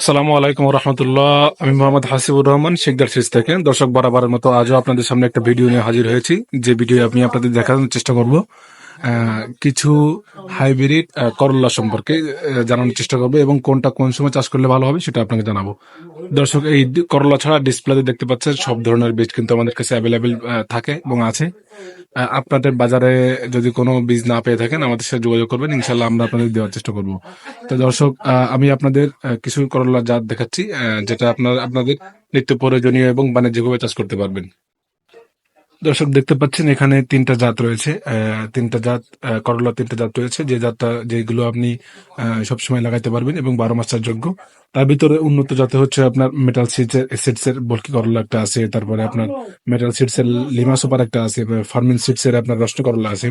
আসসালামু আলাইকুম রহমতুল্লাহ। আমি মোহাম্মদ হাসিবুর রহমান শেখদার সিজ থেকে। দর্শক, বরাবরের মতো আজও আপনাদের সামনে একটা ভিডিও নিয়ে হাজির হয়েছি, যে ভিডিও আমি আপনাদের দেখানোর চেষ্টা করব কিছু হাইব্রিড করল্লা সম্পর্কে জানানোর চেষ্টা করবো, এবং কোনটা কোন সময় চাষ করলে ভালো হবে সেটা আপনাকে জানাবো। দর্শক, এই করলা ছাড়া ডিসপ্লেতে দেখতে পাচ্ছেন সব ধরনের বীজ কিন্তু আমাদের কাছে অ্যাভেলেবেল থাকে এবং আছে। আপনাদের বাজারে যদি কোনো বীজ না পেয়ে থাকেন, আমাদের সাথে যোগাযোগ করবেন, ইনশাল্লাহ আমরা আপনাদের দেওয়ার চেষ্টা করব। তো দর্শক, আমি আপনাদের কিছু করলা জাত দেখাচ্ছি, যেটা আপনাদের নিত্য প্রয়োজনীয় এবং বাণিজ্যিকভাবে চাষ করতে পারবেন। দর্শক, দেখতে পাচ্ছেন এখানে তিনটা জাত রয়েছে। তিনটা জাত করলা, তিনটা জাত রয়েছে, যেগুলো আপনি সবসময় লাগাইতে পারবেন এবং 12 মাস চাষযোগ্য। তার ভিতরে উন্নত জাতে হচ্ছে আপনার মেটাল সিডস এর বলকি করলা একটা আছে, তারপরে আপনার মেটাল সিডস এর লিমা সুপার একটা আছে, ফার্মিন সিডস এর আপনার রষ্ট করলা আছে।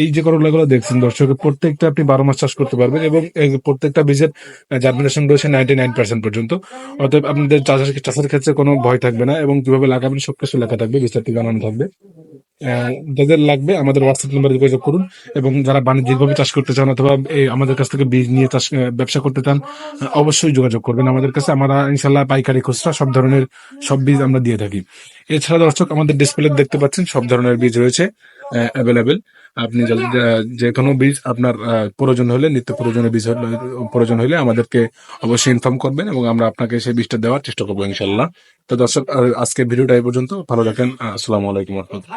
এই যে করলাগুলো দেখছেন দর্শক, প্রত্যেকটা আপনি 12 মাস চাষ করতে পারবেন, এবং এই প্রত্যেকটা বীজের জার্মিনেশন রয়েছে 99% পর্যন্ত। অতএব আপনাদের চাষের ক্ষেত্রে কোনো ভয় থাকবে না, এবং কিভাবে লাগাবেন সবকিছু লেখা থাকবে, বিস্তারিত জানানো থাকবে। যাদের লাগবে আমাদের হোয়াটসঅ্যাপ নাম্বারে যোগাযোগ করুন, এবং যারা বাণিজ্যিকভাবে চাষ করতে চান অথবা আমাদের কাছ থেকে বীজ নিয়ে ব্যবসা করতে চান, অবশ্যই যোগাযোগ করবেন আমাদের কাছে। আমরা ইনশাল্লাহ পাইকারি খুচরা সব ধরনের সব বীজ আমরা দিয়ে থাকি। এছাড়া দর্শক, আমাদের ডিসপ্লে দেখতে পাচ্ছেন সব ধরনের বীজ রয়েছে অ্যাভেলেবেল। আপনি যে কোনো বীজ আপনার প্রয়োজন হলে, নিত্য প্রয়োজনীয় বীজ প্রয়োজন হলে আমাদেরকে অবশ্যই ইনফর্ম করবেন, এবং আমরা আপনাকে সেই বীজটা দেওয়ার চেষ্টা করবো ইনশাল্লাহ। তো দর্শক, আজকে ভিডিওটা এই পর্যন্ত। ভালো থাকেন। আসসালামু আলাইকুম রহমতুল্লাহ।